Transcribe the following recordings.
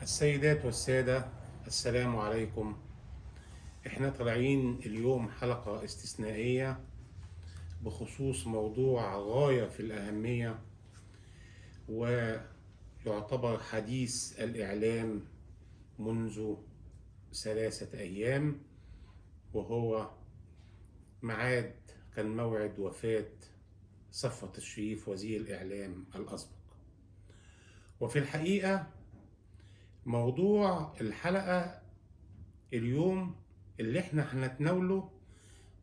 السيدات والسادة، السلام عليكم. احنا طالعين اليوم حلقة استثنائية بخصوص موضوع غاية في الأهمية، ويعتبر حديث الإعلام منذ 3 أيام، وهو كان موعد وفاة صفوت الشريف وزير الإعلام الأسبق. وفي الحقيقة موضوع الحلقة اليوم اللي احنا هنتناوله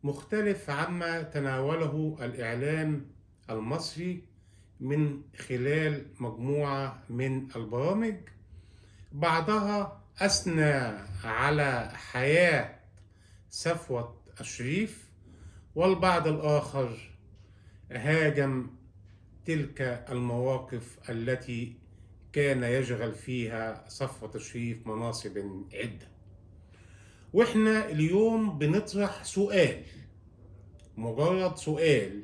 مختلف عما تناوله الإعلام المصري من خلال مجموعة من البرامج، بعضها أثنى على حياة صفوت الشريف، والبعض الآخر هاجم تلك المواقف التي كان يشغل فيها صفوت الشريف مناصب عدة. واحنا اليوم بنطرح سؤال، مجرد سؤال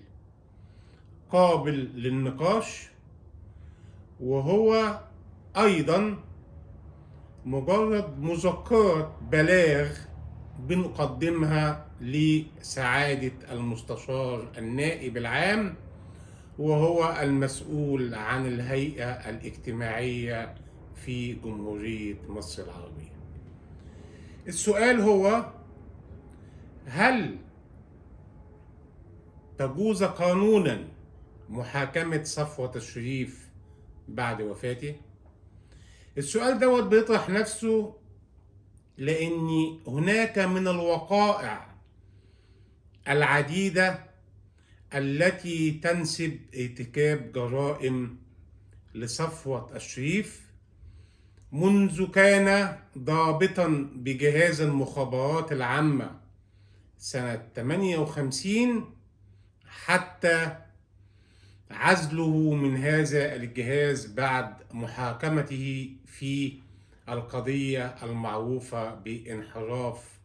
قابل للنقاش، وهو أيضا مجرد مذكرة بلاغ بنقدمها لسعادة المستشار النائب العام، وهو المسؤول عن الهيئة الاجتماعية في جمهورية مصر العربية. السؤال هو: هل تجوز قانونا محاكمة صفوت الشريف بعد وفاته؟ السؤال دوت بيطرح نفسه لأن هناك من الوقائع العديدة التي تنسب ارتكاب جرائم لصفوت الشريف منذ كان ضابطا بجهاز المخابرات العامة سنة 58 حتى عزله من هذا الجهاز بعد محاكمته في القضية المعروفة بانحراف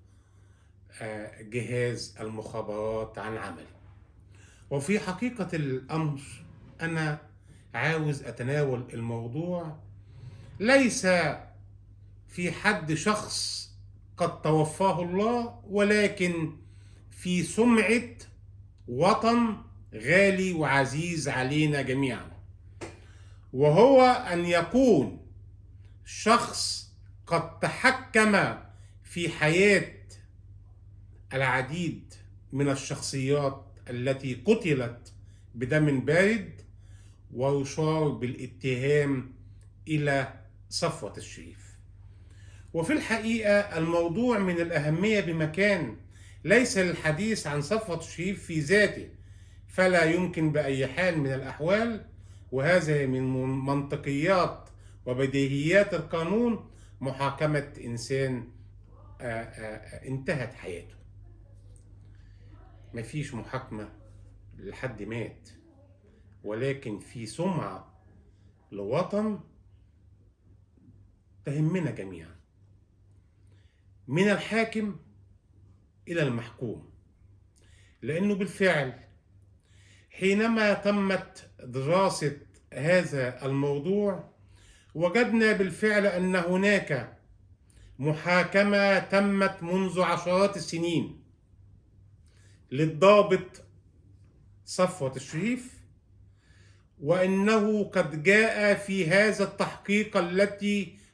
جهاز المخابرات عن عمله. وفي حقيقة الأمر أنا عاوز أتناول الموضوع ليس في حد شخص قد توفاه الله، ولكن في سمعة وطن غالي وعزيز علينا جميعا، وهو أن يكون شخص قد تحكم في حياة العديد من الشخصيات التي قتلت بدم بارد، ويشار بالاتهام إلى صفوت الشريف. وفي الحقيقة الموضوع من الأهمية بمكان، ليس للحديث عن صفوت الشريف في ذاته، فلا يمكن بأي حال من الأحوال، وهذا من منطقيات وبديهيات القانون، محاكمة إنسان انتهت حياته. مفيش محاكمة لحد مات، ولكن في سمعة لوطن تهمنا جميعا، من الحاكم إلى المحكوم. لأنه بالفعل حينما تمت دراسة هذا الموضوع وجدنا بالفعل أن هناك محاكمة تمت منذ عشرات السنين للضابط صفوت الشريف، وأنه قد جاء في هذا التحقيق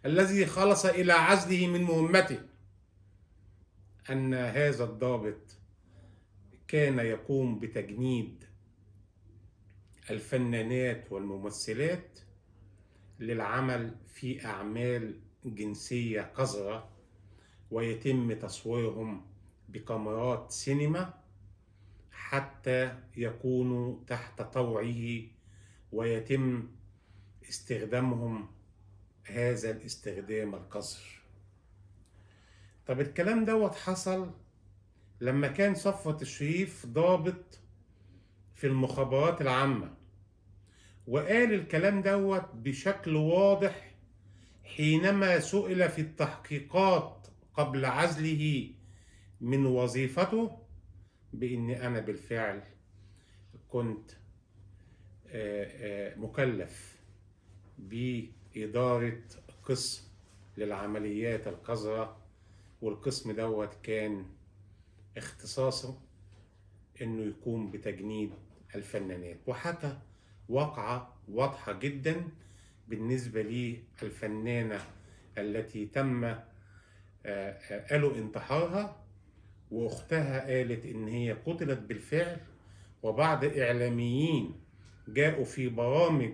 الذي خلص إلى عزله من مهمته أن هذا الضابط كان يقوم بتجنيد الفنانات والممثلات للعمل في أعمال جنسية قذرة، ويتم تصويرهم بكاميرات سينما حتى يكونوا تحت طوعه، ويتم استخدامهم هذا الاستخدام القذر. طب الكلام دوت حصل لما كان صفوت الشريف ضابط في المخابرات العامة، وقال الكلام دوت بشكل واضح حينما سئل في التحقيقات قبل عزله من وظيفته بإن أنا بالفعل كنت مكلف بإدارة قسم للعمليات القذرة، والقسم دوت كان اختصاصه انه يقوم بتجنيد الفنانات. وحكى واقعة واضحة جدا بالنسبة للفنانة التي تم قالوا انتحارها، واختها قالت ان هي قتلت بالفعل، وبعض اعلاميين جاءوا في برامج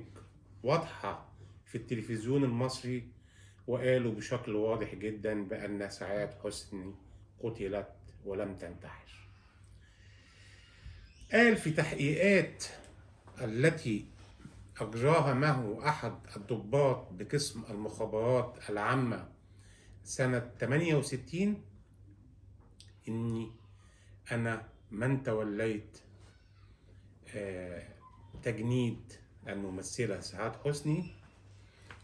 واضحة في التلفزيون المصري وقالوا بشكل واضح جدا بأن سعاد حسني قتلت ولم تنتحر. قال في تحقيقات التي أجراها معه أحد الضباط بقسم المخابرات العامة سنة 68 إني أنا من توليت تجنيد الممثلة سعاد حسني،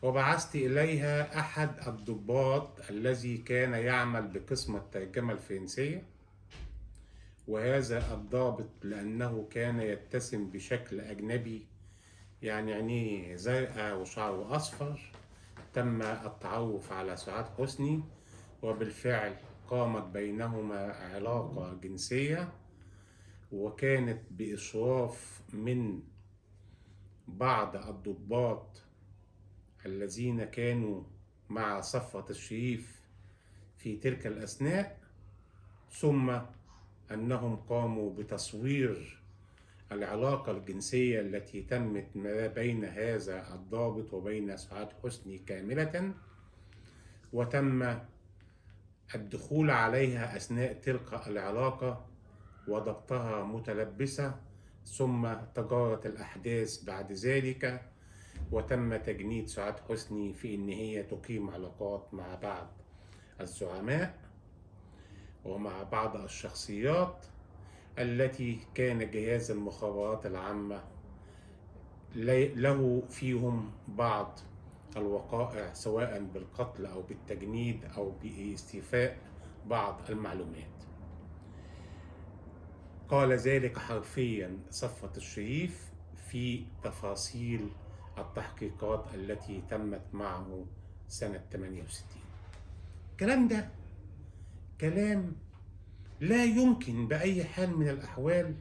وبعثت إليها أحد الضباط الذي كان يعمل بقسم الترجمة الفرنسية، وهذا الضابط لأنه كان يتسم بشكل أجنبي، يعني عينيه زرقاء وشعره أصفر، تم التعرف على سعاد حسني، وبالفعل قامت بينهما علاقة جنسية، وكانت بإشراف من بعض الضباط الذين كانوا مع صفوة الشريف في تلك الأثناء، ثم أنهم قاموا بتصوير العلاقة الجنسية التي تمت ما بين هذا الضابط وبين سعاد حسني كاملة، وتم الدخول عليها أثناء تلك العلاقة وضبطها متلبسة، ثم تجارت الأحداث بعد ذلك وتم تجنيد سعاد حسني في إن هي تقيم علاقات مع بعض الزعماء ومع بعض الشخصيات التي كان جهاز المخابرات العامة له فيهم بعض الوقائع، سواء بالقتل أو بالتجنيد أو باستيفاء بعض المعلومات. قال ذلك حرفيا صفوة الشريف في تفاصيل التحقيقات التي تمت معه سنة 68. الكلام ده كلام لا يمكن بأي حال من الأحوال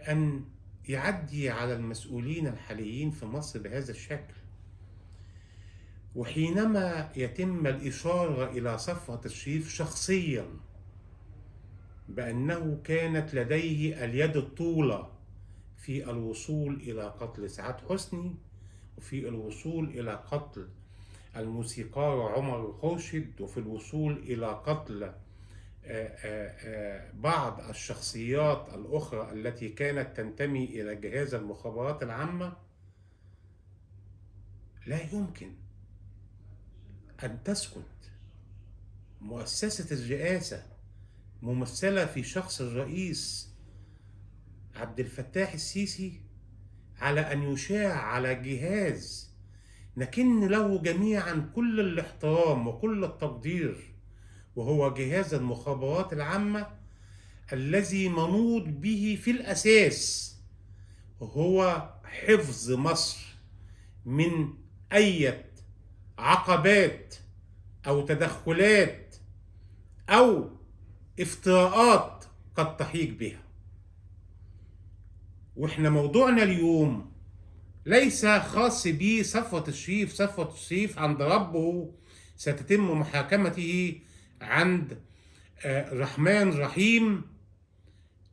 أن يعدي على المسؤولين الحاليين في مصر بهذا الشكل. وحينما يتم الإشارة إلى صفوة الشريف شخصيا بأنه كانت لديه اليد الطولة في الوصول إلى قتل سعاد حسني، وفي الوصول إلى قتل الموسيقار عمر خورشيد، وفي الوصول إلى قتل بعض الشخصيات الأخرى التي كانت تنتمي إلى جهاز المخابرات العامة، لا يمكن أن تسكت مؤسسة الرئاسة ممثلة في شخص الرئيس عبد الفتاح السيسي على أن يشاع على جهاز نكن له جميعا كل الاحترام وكل التقدير، وهو جهاز المخابرات العامة الذي منوط به في الأساس هو حفظ مصر من أي عقبات أو تدخلات أو افتراءات قد تحيق بها. واحنا موضوعنا اليوم ليس خاص به صفوة الشريف. صفوة الشريف عند ربه ستتم محاكمته عند رحمن رحيم.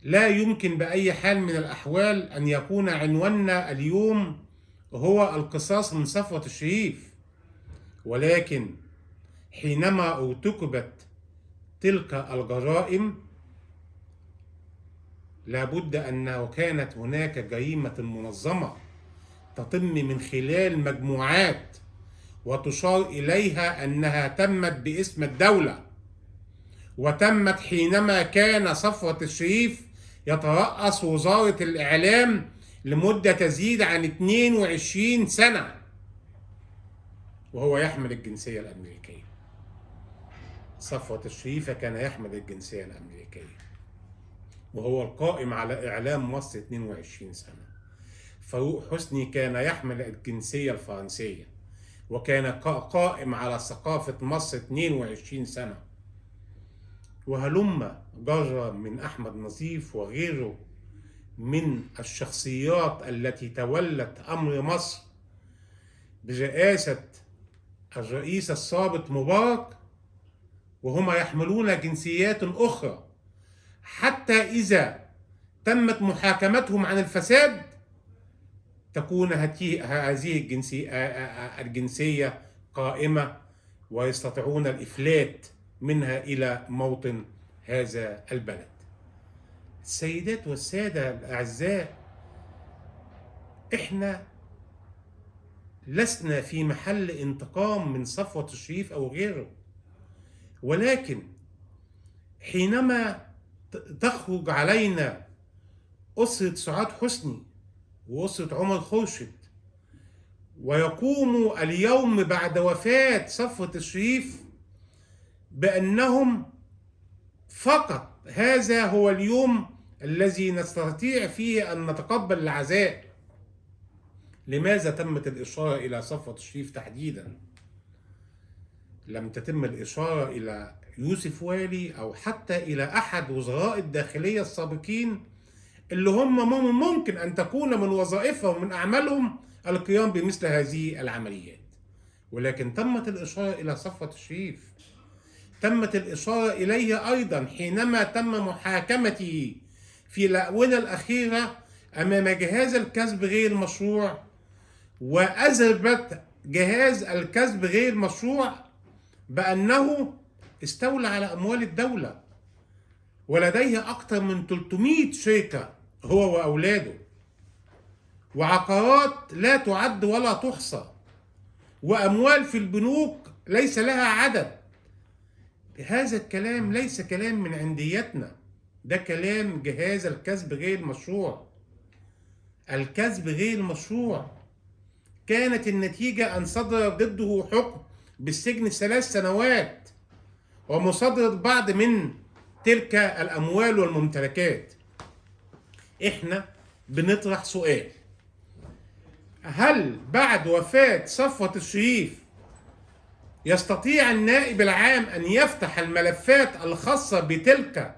لا يمكن بأي حال من الأحوال أن يكون عنواننا اليوم هو القصاص من صفوة الشريف، ولكن حينما ارتكبت تلك الجرائم لابد أنه كانت هناك جريمة منظمة تتم من خلال مجموعات وتشار إليها أنها تمت باسم الدولة، وتمت حينما كان صفوة الشريف يترأس وزارة الإعلام لمدة تزيد عن 22 سنة وهو يحمل الجنسية الأمريكية. صفوة الشريف كان يحمل الجنسية الأمريكية وهو القائم على إعلام مصر 22 سنة. فاروق حسني كان يحمل الجنسية الفرنسية، وكان قائم على ثقافة مصر 22 سنة. وهلم جرى من أحمد نظيف وغيره من الشخصيات التي تولت أمر مصر برئاسة الرئيس السابق مبارك، وهم يحملون جنسيات أخرى، حتى إذا تمت محاكمتهم عن الفساد تكون هذه الجنسية قائمة، ويستطيعون الإفلات منها إلى موطن هذا البلد. السيدات والسادة الأعزاء، إحنا لسنا في محل انتقام من صفوت الشريف أو غيره، ولكن حينما تخرج علينا أسرة سعاد حسني وأسرة عمر خورشيد ويقوم اليوم بعد وفاة صفوت الشريف بأنهم فقط هذا هو اليوم الذي نستطيع فيه أن نتقبل العزاء، لماذا تمت الإشارة إلى صفوت الشريف تحديدا؟ لم تتم الإشارة إلى يوسف والي أو حتى إلى أحد وزراء الداخلية السابقين اللي هم ممكن أن تكون من وظائفهم ومن أعمالهم القيام بمثل هذه العمليات، ولكن تمت الإشارة إلى صفوت الشريف. تمت الإشارة إليه أيضا حينما تم محاكمته في الآونة الأخيرة أمام جهاز الكسب غير المشروع، وأثبت جهاز الكسب غير المشروع بأنه استولى على أموال الدولة ولديه أكثر من 300 شركة هو وأولاده، وعقارات لا تعد ولا تحصى، وأموال في البنوك ليس لها عدد. هذا الكلام ليس كلام من عنديتنا، ده كلام جهاز الكسب غير المشروع. الكسب غير المشروع كانت النتيجة أن صدر ضده حكم بالسجن 3 سنوات ومصادرة بعض من تلك الأموال والممتلكات. إحنا بنطرح سؤال: هل بعد وفاة صفوت الشريف يستطيع النائب العام أن يفتح الملفات الخاصة بتلك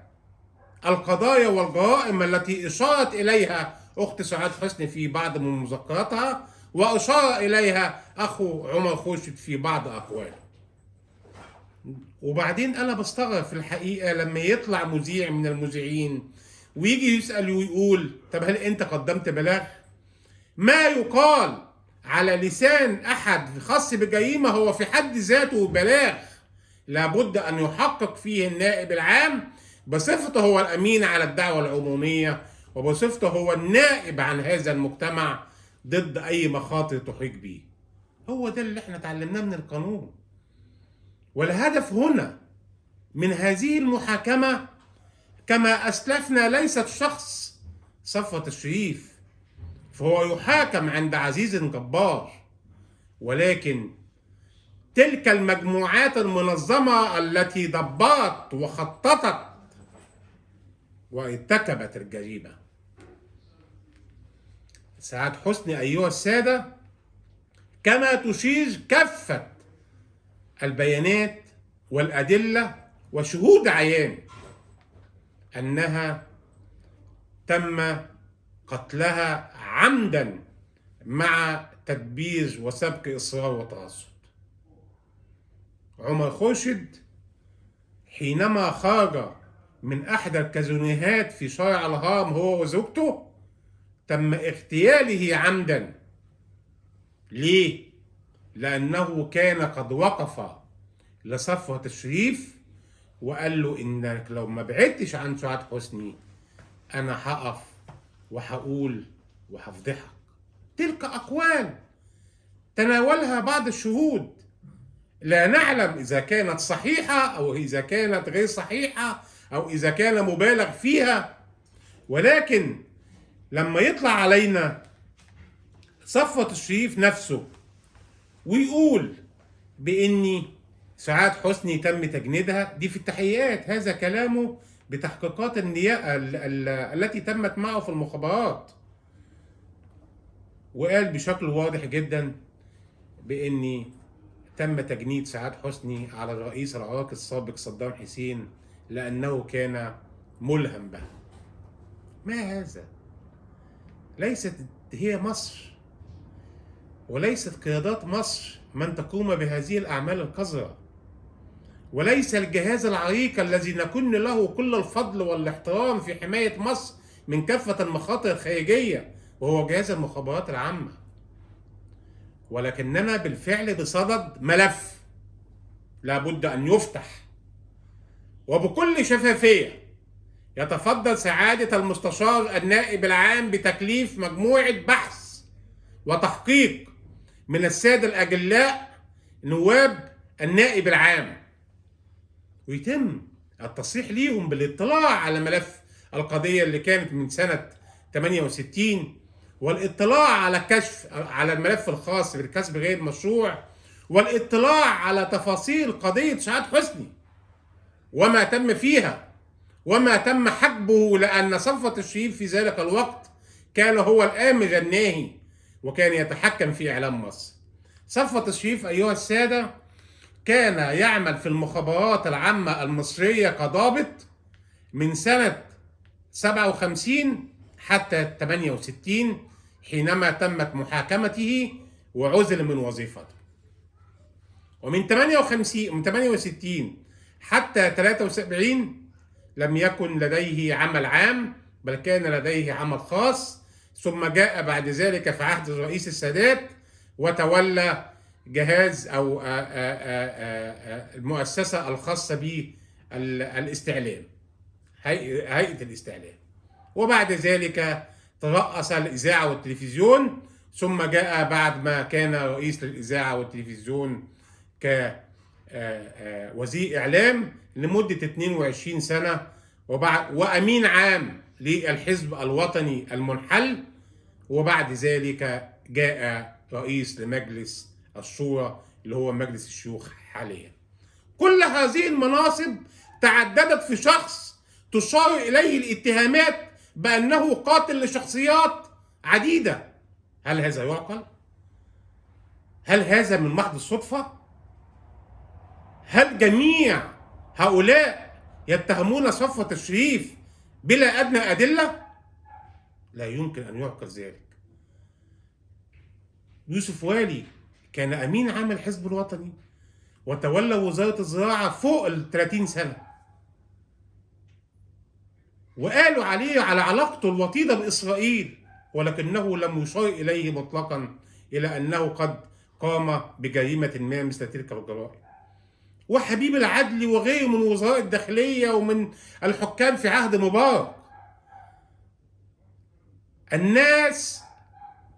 القضايا والجرائم التي أشارت إليها أخت سعاد حسني في بعض من مذكراتها، وأشار إليها أخو عمر خورشيد في بعض أقواله؟ وبعدين أنا بستغرب في الحقيقة لما يطلع مذيع من المذيعين ويجي يسأل ويقول: طب هل أنت قدمت بلاغ؟ ما يقال على لسان أحد خاص بجريمة هو في حد ذاته بلاغ، لابد أن يحقق فيه النائب العام بصفته هو الأمين على الدعوة العمومية، وبصفته هو النائب عن هذا المجتمع ضد أي مخاطر تحيط به. هو ده اللي احنا اتعلمناه من القانون. والهدف هنا من هذه المحاكمة كما أسلفنا ليست شخص صفوت الشريف، فهو يحاكم عند عزيز جبار، ولكن تلك المجموعات المنظمة التي دبرت وخططت وارتكبت الجريمة. سعاد حسني أيها السادة، كما تشير كافة البيانات والأدلة وشهود عيان أنها تم قتلها عمدا مع تدبير وسبق إصرار وترصد. عمر خورشيد حينما خرج من أحد الكازينوهات في شارع الهرم هو وزوجته تم اغتياله عمدا. ليه؟ لأنه كان قد وقف لصفوت الشريف وقال له: إنك لو ما بعدتش عن سعاد حسني أنا هقف وهقول وهفضحك. تلك أقوال تناولها بعض الشهود، لا نعلم إذا كانت صحيحة أو إذا كانت غير صحيحة أو إذا كان مبالغ فيها، ولكن لما يطلع علينا صفوت الشريف نفسه ويقول بإني سعاد حسني تم تجنيدها، دي في التحقيقات، هذا كلامه بتحقيقات النيابة التي تمت معه في المخابرات، وقال بشكل واضح جدا بإني تم تجنيد سعاد حسني على الرئيس العراقي السابق صدام حسين لأنه كان ملهم به. ما هذا؟ ليست هي مصر وليست قيادات مصر من تقوم بهذه الأعمال القذرة، وليس الجهاز العريق الذي نكن له كل الفضل والاحترام في حماية مصر من كافة المخاطر الخارجية، وهو جهاز المخابرات العامة. ولكننا بالفعل بصدد ملف لابد أن يفتح، وبكل شفافية يتفضل سعادة المستشار النائب العام بتكليف مجموعة بحث وتحقيق من السادة الأجلاء نواب النائب العام، ويتم التصريح ليهم بالاطلاع على ملف القضية اللي كانت من سنة 68، والاطلاع على كشف على الملف الخاص بالكسب غير مشروع، والاطلاع على تفاصيل قضية سعاد حسني وما تم فيها وما تم حجبه، لأن صفوت الشريف في ذلك الوقت كان هو الآمر الناهي وكان يتحكم في إعلام مصر. صفوت الشريف أيها السادة كان يعمل في المخابرات العامة المصرية كضابط من سنة 57 حتى 68 حينما تمت محاكمته وعزل من وظيفته. ومن 68 حتى 73 لم يكن لديه عمل عام، بل كان لديه عمل خاص، ثم جاء بعد ذلك في عهد الرئيس السادات وتولى جهاز أو المؤسسة الخاصة بالاستعلام، هيئة الاستعلام، وبعد ذلك ترأس الإذاعة والتلفزيون، ثم جاء بعد ما كان رئيس للإذاعة والتلفزيون كوزير إعلام لمدة 22 سنة، وأمين عام للحزب الوطني المنحل، وبعد ذلك جاء رئيس لمجلس الشورى اللي هو مجلس الشيوخ حاليا. كل هذه المناصب تعددت في شخص تشار إليه الاتهامات بأنه قاتل لشخصيات عديدة. هل هذا يعقل؟ هل هذا من محض الصدفة؟ هل جميع هؤلاء يتهمون صفوت الشريف بلا أدنى أدلة؟ لا يمكن أن يعقل ذلك. يوسف والي كان أمين عام الحزب الوطني وتولى وزارة الزراعة فوق 30 سنة، وقالوا عليه على علاقته الوطيدة بإسرائيل، ولكنه لم يشار إليه مطلقا إلى أنه قد قام بجريمة ما مثل تلك الجرائم. وحبيب العدلي وغيره من وزراء الداخلية ومن الحكام في عهد مبارك، الناس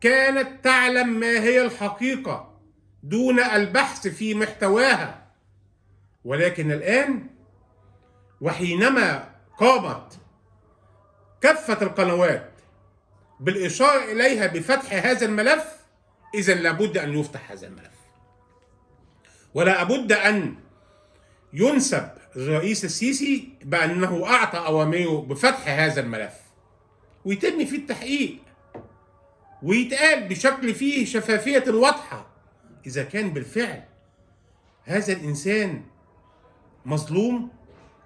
كانت تعلم ما هي الحقيقة دون البحث في محتواها. ولكن الآن وحينما قامت كافة القنوات بالإشارة إليها بفتح هذا الملف، إذن لابد أن يفتح هذا الملف، ولا بد أن ينسب الرئيس السيسي بأنه أعطى أوامره بفتح هذا الملف ويتم فيه التحقيق، ويتقال بشكل فيه شفافية واضحة إذا كان بالفعل هذا الإنسان مظلوم،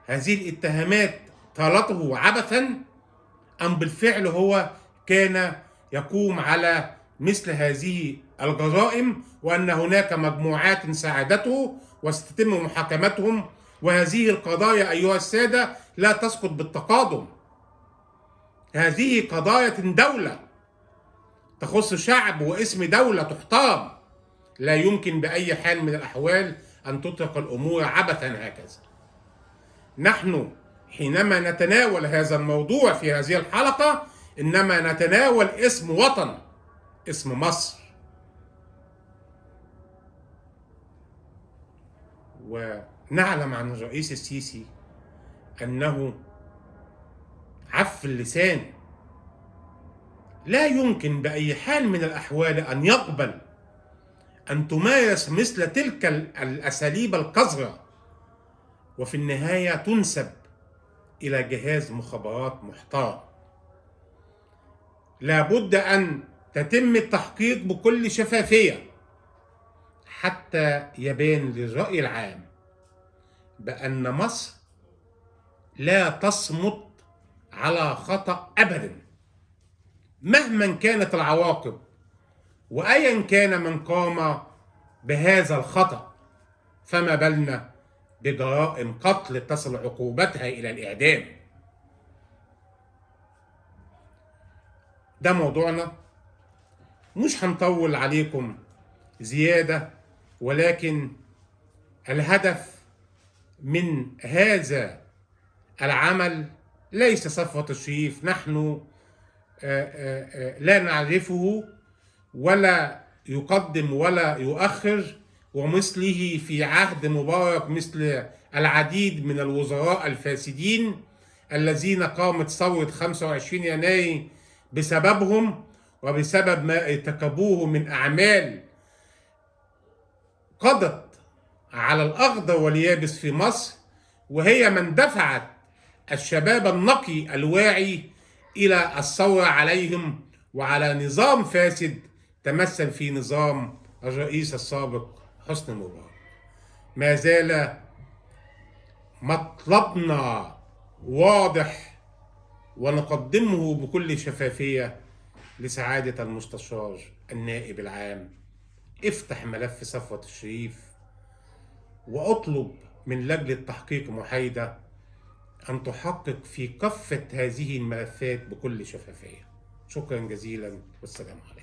هذه الاتهامات طالته عبثا، أم بالفعل هو كان يقوم على مثل هذه الجرائم، وأن هناك مجموعات ساعدته وستتم محاكمتهم. وهذه القضايا أيها السادة لا تسقط بالتقادم، هذه قضايا دولة تخص شعب واسم دولة تحترم، لا يمكن بأي حال من الأحوال أن تترك الأمور عبثا هكذا. نحن حينما نتناول هذا الموضوع في هذه الحلقة إنما نتناول اسم وطن، اسم مصر. ونعلم عن الرئيس السيسي أنه عف اللسان، لا يمكن بأي حال من الأحوال أن يقبل أن تمارس مثل تلك الأساليب القذرة وفي النهاية تنسب إلى جهاز مخابرات محترم. لابد أن تتم التحقيق بكل شفافية حتى يبان للرأي العام بأن مصر لا تصمت على خطأ أبدا مهما كانت العواقب، وأيا كان من قام بهذا الخطأ، فما بالنا بجرائم قتل تصل عقوبتها إلى الإعدام. ده موضوعنا، مش هنطول عليكم زيادة، ولكن الهدف من هذا العمل ليس صفوة الشريف. نحن لا نعرفه ولا يقدم ولا يؤخر، ومثله في عهد مبارك مثل العديد من الوزراء الفاسدين الذين قامت ثورة 25 يناير بسببهم وبسبب ما ارتكبوه من أعمال قضت على الأخضر واليابس في مصر، وهي من دفعت الشباب النقي الواعي إلى الثورة عليهم وعلى نظام فاسد تمثل في نظام الرئيس السابق حسني مبارك. ما زال مطلبنا واضح ونقدمه بكل شفافية لسعادة المستشار النائب العام: افتح ملف صفوة الشريف واطلب من لجنة تحقيق محايدة أن تحقق في كافة هذه الملفات بكل شفافية. شكرا جزيلا والسلام عليكم.